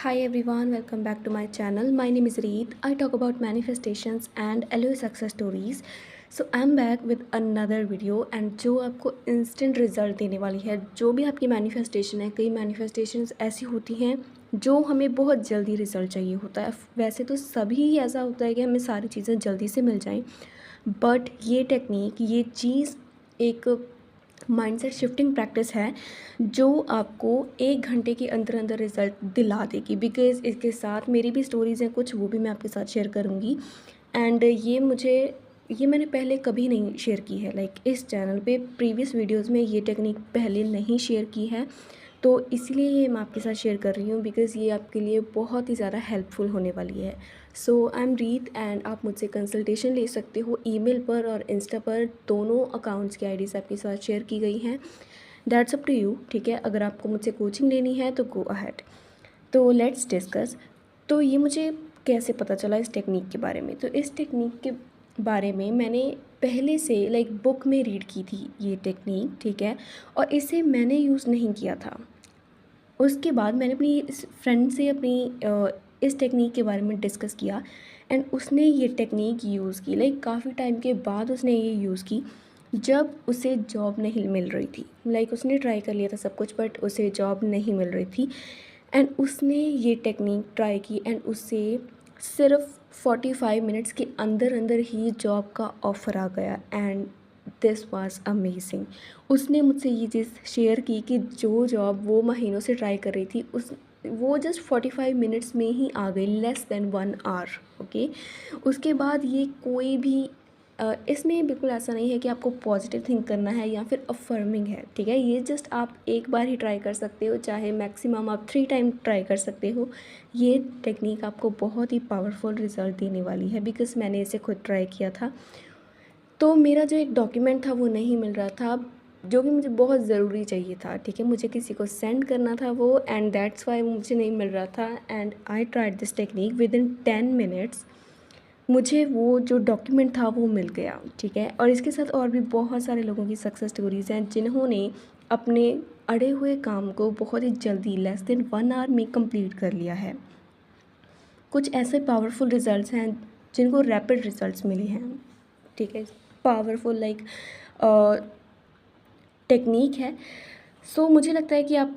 Hi everyone, welcome back to my channel. My name is Reet. I talk about manifestations and LOA success stories. So I'm back with another video and जो आपको instant result देने वाली है। जो भी आपकी manifestation है, कई manifestations ऐसी होती हैं जो हमें बहुत जल्दी रिजल्ट चाहिए होता है। वैसे तो सभी ही ऐसा होता है कि हमें सारी चीज़ें जल्दी से मिल जाएं, बट ये टेक्निक, ये चीज़ एक माइंडसेट शिफ्टिंग प्रैक्टिस है जो आपको 1 घंटे के अंदर अंदर रिज़ल्ट दिला देगी। बिकॉज़ इसके साथ मेरी भी स्टोरीज़ हैं कुछ, वो भी मैं आपके साथ शेयर करूँगी। एंड ये मैंने पहले कभी नहीं शेयर की है, लाइक इस चैनल पे प्रीवियस वीडियोज़ में ये टेक्निक पहले नहीं शेयर की है, तो इसलिए ये मैं आपके साथ शेयर कर रही हूँ बिकॉज़ ये आपके लिए बहुत ही ज़्यादा हेल्पफुल होने वाली है। सो आई एम रीत एंड आप मुझसे कंसल्टेशन ले सकते हो ईमेल पर और इंस्टा पर, दोनों अकाउंट्स की आईडीज़ आपके साथ शेयर की गई हैं। दैट्स अप टू यू, ठीक है। अगर आपको मुझसे कोचिंग लेनी है तो गो अहेड। तो लेट्स डिस्कस। तो ये मुझे कैसे पता चला इस टेक्निक के बारे में? तो इस टेक्निक के बारे में मैंने पहले से लाइक बुक में रीड की थी ये टेक्निक, ठीक है, और इसे मैंने यूज़ नहीं किया था। उसके बाद मैंने अपनी इस फ्रेंड से इस टेक्निक के बारे में डिस्कस किया एंड उसने ये टेक्निक यूज़ की। लाइक काफ़ी टाइम के बाद उसने ये यूज़ की जब उसे जॉब नहीं मिल रही थी। लाइक उसने ट्राई कर लिया था सब कुछ बट उसे जॉब नहीं मिल रही थी एंड उसने ये टेक्निक ट्राई की एंड उसे सिर्फ 45 मिनट्स के अंदर अंदर ही जॉब का ऑफ़र आ गया एंड दिस वाज अमेजिंग। उसने मुझसे ये चीज़ शेयर की कि जो जॉब वो महीनों से ट्राई कर रही थी वो जस्ट 45 मिनट्स में ही आ गई, लेस देन 1 आवर। ओके, उसके बाद ये कोई भी इसमें बिल्कुल ऐसा नहीं है कि आपको पॉजिटिव थिंक करना है या फिर अफर्मिंग है, ठीक है। ये जस्ट आप एक बार ही ट्राई कर सकते हो, चाहे मैक्सिमम आप 3 टाइम ट्राई कर सकते हो। ये टेक्निक आपको बहुत ही पावरफुल रिजल्ट देने वाली है बिकॉज़ मैंने इसे खुद ट्राई किया था। तो मेरा जो एक डॉक्यूमेंट था वो नहीं मिल रहा था, जो कि मुझे बहुत ज़रूरी चाहिए था, ठीक है। मुझे किसी को सेंड करना था वो एंड दैट्स वाई मुझे नहीं मिल रहा था and I tried this technique with in 10 minutes. मुझे वो जो डॉक्यूमेंट था वो मिल गया, ठीक है। और इसके साथ और भी बहुत सारे लोगों की सक्सेस स्टोरीज़ हैं जिन्होंने अपने अड़े हुए काम को बहुत ही जल्दी, लेस देन 1 आवर में कंप्लीट कर लिया है। कुछ ऐसे पावरफुल रिजल्ट्स हैं जिनको रैपिड रिजल्ट्स मिले हैं, ठीक है। पावरफुल लाइक टेक्निक है। सो मुझे लगता है कि आप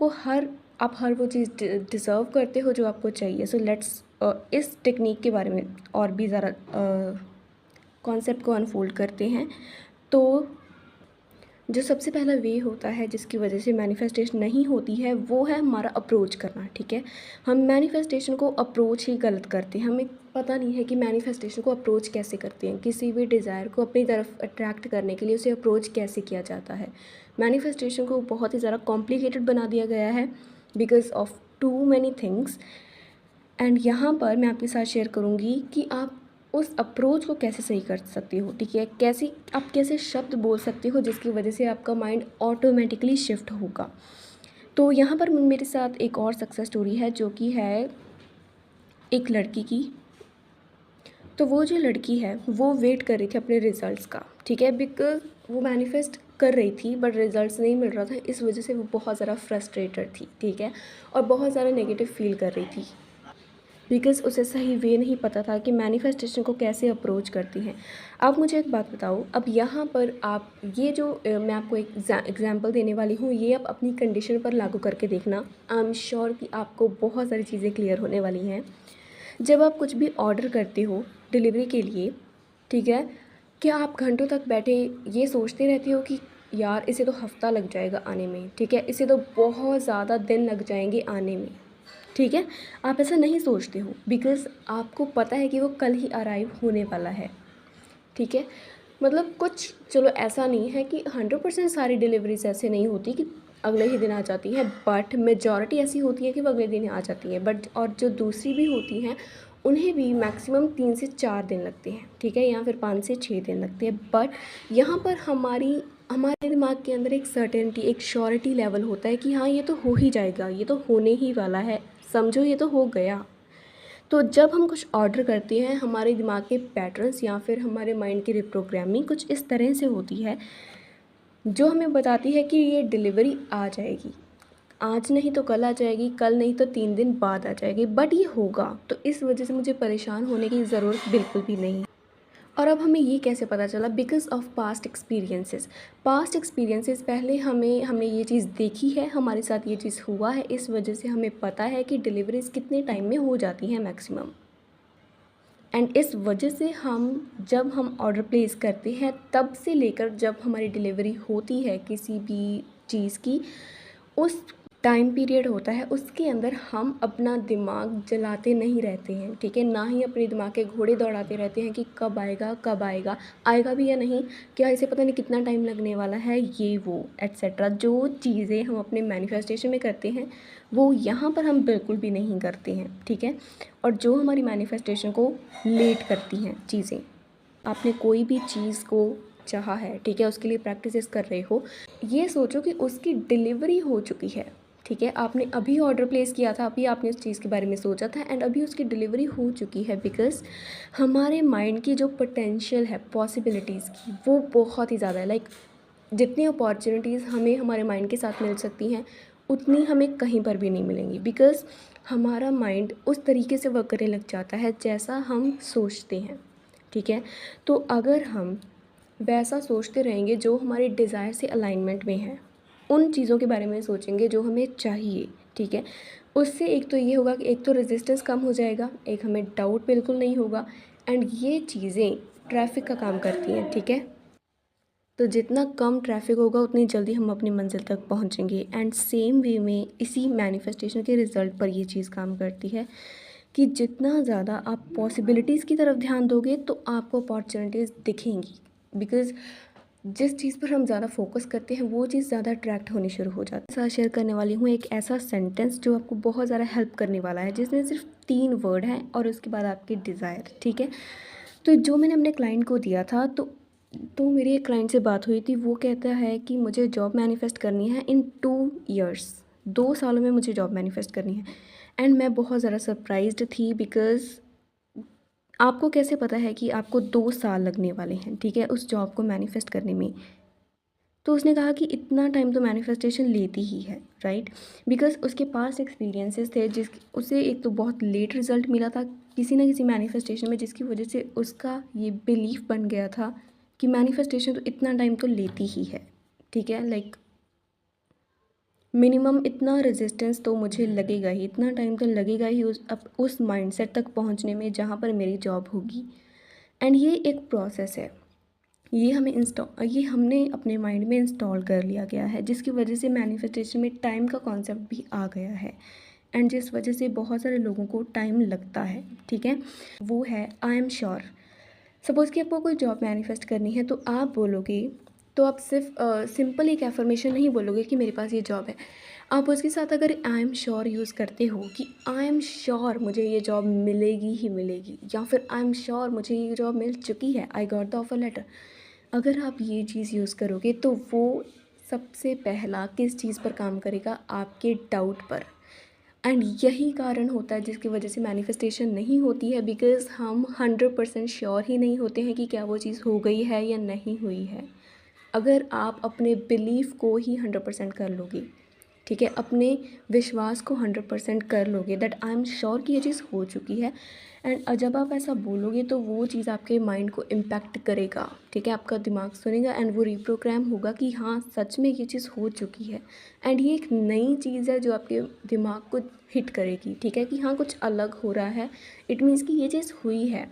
हर वो चीज़ डिज़र्व करते हो जो आपको चाहिए। सो लेट्स इस टेक्निक के बारे में और भी ज़्यादा कॉन्सेप्ट को अनफोल्ड करते हैं। तो जो सबसे पहला वे होता है जिसकी वजह से मैनिफेस्टेशन नहीं होती है वो है हमारा अप्रोच करना, ठीक है। हम मैनिफेस्टेशन को अप्रोच ही गलत करते हैं। हमें पता नहीं है कि मैनिफेस्टेशन को अप्रोच कैसे करते हैं। किसी भी डिज़ायर को अपनी तरफ अट्रैक्ट करने के लिए उसे अप्रोच कैसे किया जाता है। मैनिफेस्टेशन को बहुत ही ज़्यादा कॉम्प्लिकेटेड बना दिया गया है because of too many things and यहाँ पर मैं आपके साथ शेयर करूँगी कि आप उस अप्रोच को कैसे सही कर सकते हो, ठीक है। आप कैसे शब्द बोल सकते हो जिसकी वजह से आपका माइंड ऑटोमेटिकली शिफ्ट होगा। तो यहाँ पर मेरे साथ एक और सक्सेस स्टोरी है जो कि है एक लड़की की। तो वो जो लड़की है वो वेट कर रही थी अपने रिज़ल्ट्स का, ठीक है। बिकॉज़ वो मैनिफेस्ट कर रही थी बट रिज़ल्ट्स नहीं मिल रहा था, इस वजह से वो बहुत ज़्यादा फ्रस्ट्रेटेड थी, ठीक है, और बहुत ज़्यादा नेगेटिव फील कर रही थी बिकॉज़ उसे सही वे नहीं पता था कि मैनिफेस्टेशन को कैसे अप्रोच करती हैं। अब मुझे एक बात बताओ, अब यहाँ पर आप ये जो मैं आपको एक एग्जांपल देने वाली हूँ, ये आप अपनी कंडीशन पर लागू करके देखना। आई एम श्योर कि आपको बहुत सारी चीज़ें क्लियर होने वाली हैं। जब आप कुछ भी ऑर्डर करते हो डिलीवरी के लिए, ठीक है, क्या आप घंटों तक बैठे ये सोचते रहते हो कि यार इसे तो हफ़्ता लग जाएगा आने में, ठीक है, इसे तो बहुत ज़्यादा दिन लग जाएंगे आने में, ठीक है। आप ऐसा नहीं सोचते हो बिकॉज़ आपको पता है कि वो कल ही अराइव होने वाला है, ठीक है। मतलब कुछ, चलो ऐसा नहीं है कि 100% सारी डिलीवरीज ऐसे नहीं होती कि अगले ही दिन आ जाती है, बट मेजॉरिटी ऐसी होती है कि वो अगले दिन आ जाती है। बट और जो दूसरी भी होती हैं उन्हें भी मैक्सिमम 3 से 4 दिन लगते हैं, ठीक है, या फिर 5 से 6 दिन लगते हैं। बट यहाँ पर हमारे दिमाग के अंदर एक सर्टेनिटी, एक श्योरिटी लेवल होता है कि हाँ ये तो हो ही जाएगा, ये तो होने ही वाला है, समझो ये तो हो गया। तो जब हम कुछ ऑर्डर करते हैं हमारे दिमाग के पैटर्न्स या फिर हमारे माइंड की रिप्रोग्रामिंग कुछ इस तरह से होती है जो हमें बताती है कि ये डिलीवरी आ जाएगी, आज नहीं तो कल आ जाएगी, कल नहीं तो 3 दिन बाद आ जाएगी, बट ये होगा। तो इस वजह से मुझे परेशान होने की ज़रूरत बिल्कुल भी नहीं है। और अब हमें ये कैसे पता चला? बिकॉज़ ऑफ पास्ट एक्सपीरियंसेस पहले हमने ये चीज़ देखी है, हमारे साथ ये चीज़ हुआ है, इस वजह से हमें पता है कि डिलीवरीज़ कितने टाइम में हो जाती हैं मैक्सिमम। एंड इस वजह से जब हम ऑर्डर प्लेस करते हैं तब से लेकर जब हमारी डिलीवरी होती है किसी भी चीज़ की, उस टाइम पीरियड होता है उसके अंदर हम अपना दिमाग जलाते नहीं रहते हैं, ठीक है? ना ही अपने दिमाग के घोड़े दौड़ाते रहते हैं कि कब आएगा, कब आएगा, आएगा भी या नहीं, क्या इसे पता नहीं कितना टाइम लगने वाला है, ये वो एट्सेट्रा। जो चीज़ें हम अपने मैनिफेस्टेशन में करते हैं वो यहाँ पर हम बिल्कुल भी नहीं करते हैं, ठीक है? और जो हमारी मैनिफेस्टेशन को लेट करती हैं चीज़ें, आपने कोई भी चीज़ को चाहा है, ठीक है, उसके लिए प्रैक्टिसेस कर रहे हो, ये सोचो कि उसकी डिलीवरी हो चुकी है, ठीक है? आपने अभी ऑर्डर प्लेस किया था, अभी आपने उस चीज़ के बारे में सोचा था एंड अभी उसकी डिलीवरी हो चुकी है। बिकॉज़ हमारे माइंड की जो पोटेंशियल है पॉसिबिलिटीज़ की, वो बहुत ही ज़्यादा है। लाइक जितनी अपॉर्चुनिटीज़ हमें हमारे माइंड के साथ मिल सकती हैं, उतनी हमें कहीं पर भी नहीं मिलेंगी। बिकॉज़ हमारा माइंड उस तरीके से वर्क करने लग जाता है जैसा हम सोचते हैं, ठीक है? तो अगर हम वैसा सोचते रहेंगे जो हमारे डिज़ायर से अलाइनमेंट में है, उन चीज़ों के बारे में सोचेंगे जो हमें चाहिए, ठीक है? उससे एक तो ये होगा कि एक तो रेजिस्टेंस कम हो जाएगा, एक हमें डाउट बिल्कुल नहीं होगा एंड ये चीज़ें ट्रैफ़िक का काम करती हैं, ठीक है? तो जितना कम ट्रैफ़िक होगा उतनी जल्दी हम अपनी मंज़िल तक पहुँचेंगे। एंड सेम वे में इसी मैनिफेस्टेशन के रिज़ल्ट पर ये चीज़ काम करती है कि जितना ज़्यादा आप पॉसिबिलिटीज़ की तरफ ध्यान दोगे तो आपको अपॉर्चुनिटीज़ दिखेंगी। बिकॉज़ जिस चीज़ पर हम ज़्यादा फोकस करते हैं वो चीज़ ज़्यादा अट्रैक्ट होनी शुरू हो जाती है। साथ शेयर करने वाली हूँ एक ऐसा सेंटेंस जो आपको बहुत ज़्यादा हेल्प करने वाला है, जिसमें सिर्फ 3 वर्ड हैं और उसके बाद आपकी डिज़ायर, ठीक है? तो जो मैंने अपने क्लाइंट को दिया था, तो मेरी एक क्लाइंट से बात हुई थी, वो कहता है कि मुझे जॉब मैनिफेस्ट करनी है इन 2 ईयर्स, 2 सालों में मुझे जॉब मैनिफेस्ट करनी है। एंड मैं बहुत ज़्यादा सरप्राइज्ड थी बिकॉज़ आपको कैसे पता है कि आपको 2 साल लगने वाले हैं, ठीक है, उस जॉब को मैनिफेस्ट करने में? तो उसने कहा कि इतना टाइम तो मैनिफेस्टेशन लेती ही है, राइट? बिकॉज़ उसके पास एक्सपीरियंसेस थे, उसे एक तो बहुत लेट रिज़ल्ट मिला था किसी न किसी मैनिफेस्टेशन में, जिसकी वजह से उसका ये बिलीफ बन गया था कि मैनिफेस्टेशन तो इतना टाइम तो लेती ही है, ठीक है? लाइक मिनिमम इतना रेजिस्टेंस तो मुझे लगेगा ही, इतना टाइम तो लगेगा ही उस माइंडसेट तक पहुंचने में जहां पर मेरी जॉब होगी। एंड ये एक प्रोसेस है, ये हमने अपने माइंड में इंस्टॉल कर लिया गया है, जिसकी वजह से मैनिफेस्टेशन में टाइम का कॉन्सेप्ट भी आ गया है एंड जिस वजह से बहुत सारे लोगों को टाइम लगता है, ठीक है? वो है आई एम श्योर। सपोज़ कि आपको कोई जॉब मैनिफेस्ट करनी है तो आप बोलोगे, तो आप सिर्फ सिंपल एक एफर्मेशन नहीं बोलोगे कि मेरे पास ये जॉब है। आप उसके साथ अगर आई एम श्योर यूज़ करते हो कि आई एम श्योर मुझे ये जॉब मिलेगी ही मिलेगी, या फिर आई एम श्योर मुझे ये जॉब मिल चुकी है, I got the offer letter. अगर आप ये चीज़ यूज़ करोगे तो वो सबसे पहला किस चीज़ पर काम करेगा? आपके डाउट पर। एंड यही कारण होता है जिसकी वजह से मैनिफेस्टेशन नहीं होती है, बिकॉज़ हम 100% श्योर ही नहीं होते हैं कि क्या वो चीज़ हो गई है या नहीं हुई है। अगर आप अपने बिलीफ को ही 100% कर लोगे, ठीक है, अपने विश्वास को 100% कर लोगे दैट आई एम श्योर कि ये चीज़ हो चुकी है, एंड जब आप ऐसा बोलोगे तो वो चीज़ आपके माइंड को इम्पैक्ट करेगा, ठीक है, आपका दिमाग सुनेगा एंड वो रीप्रोग्राम होगा कि हाँ सच में ये चीज़ हो चुकी है। एंड ये एक नई चीज़ है जो आपके दिमाग को हिट करेगी, ठीक है, कि हाँ कुछ अलग हो रहा है, इट मीन्स कि ये चीज़ हुई है।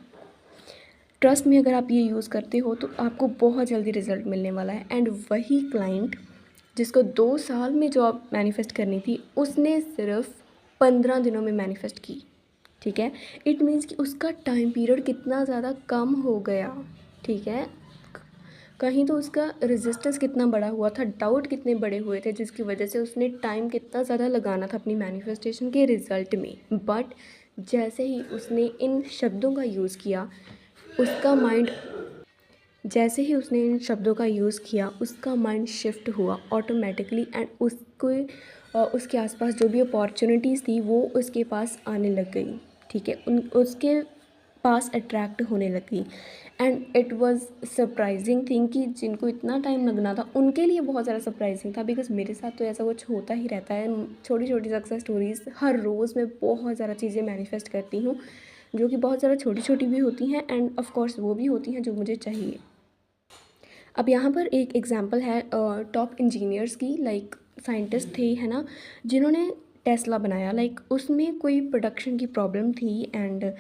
ट्रस्ट में अगर आप ये यूज़ करते हो तो आपको बहुत जल्दी रिज़ल्ट मिलने वाला है। एंड वही क्लाइंट जिसको 2 साल में जॉब मैनिफेस्ट करनी थी, उसने सिर्फ 15 दिनों में मैनिफेस्ट की, ठीक है? इट मीन्स कि उसका टाइम पीरियड कितना ज़्यादा कम हो गया, ठीक है? कहीं तो उसका रेजिस्टेंस कितना बड़ा हुआ था, डाउट कितने बड़े हुए थे, जिसकी वजह से उसने टाइम कितना ज़्यादा लगाना था अपनी मैनिफेस्टेशन के रिज़ल्ट में। बट जैसे ही उसने इन शब्दों का यूज़ किया, उसका माइंड जैसे ही उसने इन शब्दों का यूज़ किया, उसका माइंड शिफ्ट हुआ ऑटोमेटिकली एंड उसके आसपास जो भी अपॉर्चुनिटीज़ थी वो उसके पास आने लग गई, ठीक है? उसके पास अट्रैक्ट होने लगी। And it was surprising thing कि जिनको इतना टाइम लगना था उनके लिए बहुत ज़्यादा सरप्राइजिंग था, बिकॉज मेरे साथ तो ऐसा कुछ होता ही रहता है। छोटी छोटी सक्सेस स्टोरीज़ हर रोज़ मैं बहुत ज़्यादा चीज़ें मैनिफेस्ट करती हूँ, जो कि बहुत ज़्यादा छोटी छोटी भी होती हैं एंड ऑफ कोर्स वो भी होती हैं जो मुझे चाहिए। अब यहाँ पर एक एग्जांपल है टॉप इंजीनियर्स की, लाइक साइंटिस्ट थे, है ना, जिन्होंने टेस्ला बनाया। लाइक उसमें कोई प्रोडक्शन की प्रॉब्लम थी एंड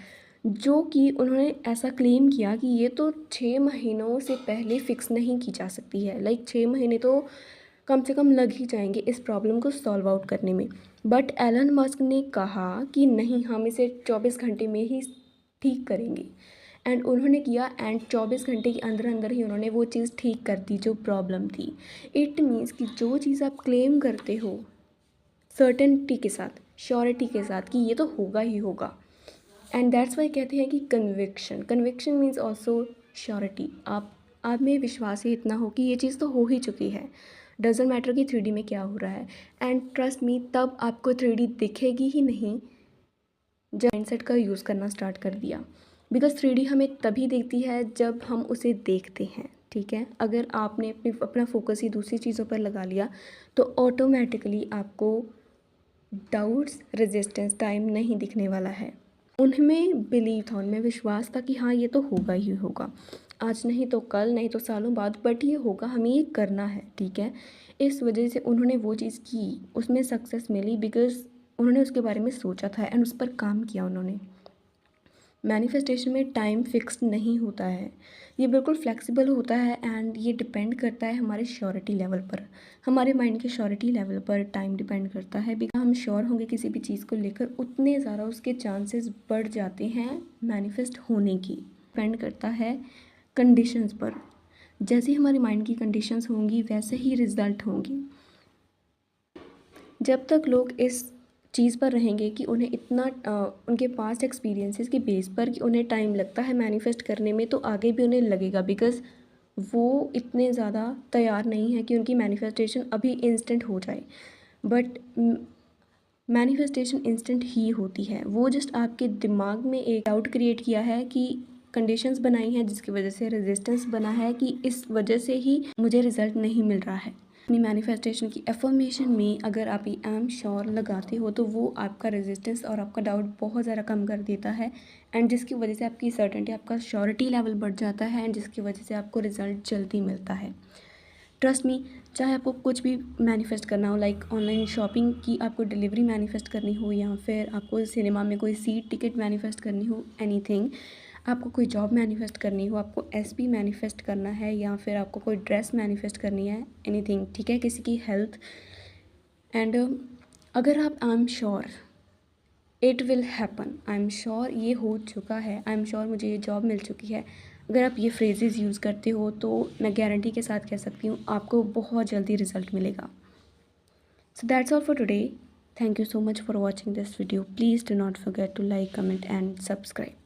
जो कि उन्होंने ऐसा क्लेम किया कि ये तो 6 महीनों से पहले फ़िक्स नहीं की जा सकती है। लाइक 6 महीने तो कम से कम लग ही जाएंगे इस प्रॉब्लम को सॉल्व आउट करने में। बट एलन मस्क ने कहा कि नहीं, हम इसे 24 घंटे में ही ठीक करेंगे। एंड उन्होंने किया एंड 24 घंटे के अंदर अंदर ही उन्होंने वो चीज़ ठीक कर दी जो प्रॉब्लम थी। इट मीन्स कि जो चीज़ आप क्लेम करते हो सर्टेनिटी के साथ, श्योरिटी के साथ कि ये तो होगा ही होगा, एंड दैट्स वाई कहते हैं कि कन्विक्शन मीन्स ऑल्सो श्योरिटी। आप में विश्वास ही इतना हो कि ये चीज़ तो हो ही चुकी है, डजेंट मैटर कि 3D में क्या हो रहा है। एंड ट्रस्ट मी, तब आपको 3D दिखेगी ही नहीं जब माइंडसेट का यूज़ करना स्टार्ट कर दिया। बिकॉज 3D हमें तभी दिखती है जब हम उसे देखते हैं, ठीक है। अगर आपने अपना फोकस ही दूसरी चीज़ों पर लगा लिया तो ऑटोमेटिकली आपको डाउट्स, रेजिस्टेंस टाइम नहीं दिखने वाला है। उनमें बिलीव था, उनमें विश्वास था कि हाँ ये तो होगा ही होगा, आज नहीं तो कल, नहीं तो सालों बाद, बट ये होगा, हमें ये करना है, ठीक है। इस वजह से उन्होंने वो चीज़ की, उसमें सक्सेस मिली बिकॉज उन्होंने उसके बारे में सोचा था एंड उस पर काम किया उन्होंने। मैनिफेस्टेशन में टाइम फिक्स्ड नहीं होता है, ये बिल्कुल फ्लेक्सिबल होता है एंड ये डिपेंड करता है हमारे श्योरिटी लेवल पर, हमारे माइंड के श्योरिटी लेवल पर टाइम डिपेंड करता है। बिकॉज हम श्योर होंगे किसी भी चीज़ को लेकर, उतने ज़्यादा उसके चांसेस बढ़ जाते हैं मैनिफेस्ट होने की। डिपेंड करता है कंडीशंस पर, जैसे हमारे माइंड की कंडीशंस होंगी वैसे ही रिजल्ट होंगी। जब तक लोग इस चीज़ पर रहेंगे कि उन्हें इतना उनके पास्ट एक्सपीरियंसेस के बेस पर कि उन्हें टाइम लगता है मैनिफेस्ट करने में, तो आगे भी उन्हें लगेगा, बिकॉज़ वो इतने ज़्यादा तैयार नहीं है कि उनकी मैनिफेस्टेशन अभी इंस्टेंट हो जाए। बट मैनिफेस्टेशन इंस्टेंट ही होती है, वो जस्ट आपके दिमाग में एक डाउट क्रिएट किया है कि कंडीशंस बनाई हैं जिसकी वजह से रेजिस्टेंस बना है कि इस वजह से ही मुझे रिज़ल्ट नहीं मिल रहा है। अपनी मैनिफेस्टेशन की एफर्मेशन में अगर आप ये आई एम श्योर लगाते हो तो वो आपका रेजिस्टेंस और आपका डाउट बहुत ज़्यादा कम कर देता है एंड जिसकी वजह से आपकी सर्टेनिटी, आपका श्योरिटी लेवल बढ़ जाता है एंड जिसकी वजह से आपको रिज़ल्ट जल्दी मिलता है। ट्रस्ट मी, चाहे आपको कुछ भी मैनिफेस्ट करना हो, लाइक ऑनलाइन शॉपिंग की आपको डिलीवरी मैनिफेस्ट करनी हो, या फिर आपको सिनेमा में कोई सीट टिकट मैनिफेस्ट करनी हो, एनीथिंग, आपको कोई जॉब मैनिफेस्ट करनी हो, आपको एसपी मैनिफेस्ट करना है, या फिर आपको कोई ड्रेस मैनिफेस्ट करनी है, एनीथिंग, ठीक है, किसी की हेल्थ, एंड अगर आप I am sure it will happen, I am sure ये हो चुका है, आई एम श्योर मुझे ये जॉब मिल चुकी है, अगर आप ये फ्रेजेस यूज़ करते हो तो मैं गारंटी के साथ कह सकती हूँ आपको बहुत जल्दी रिजल्ट मिलेगा। So that's all for today. Thank you so much for watching this video. Please do not forget to like, comment and subscribe.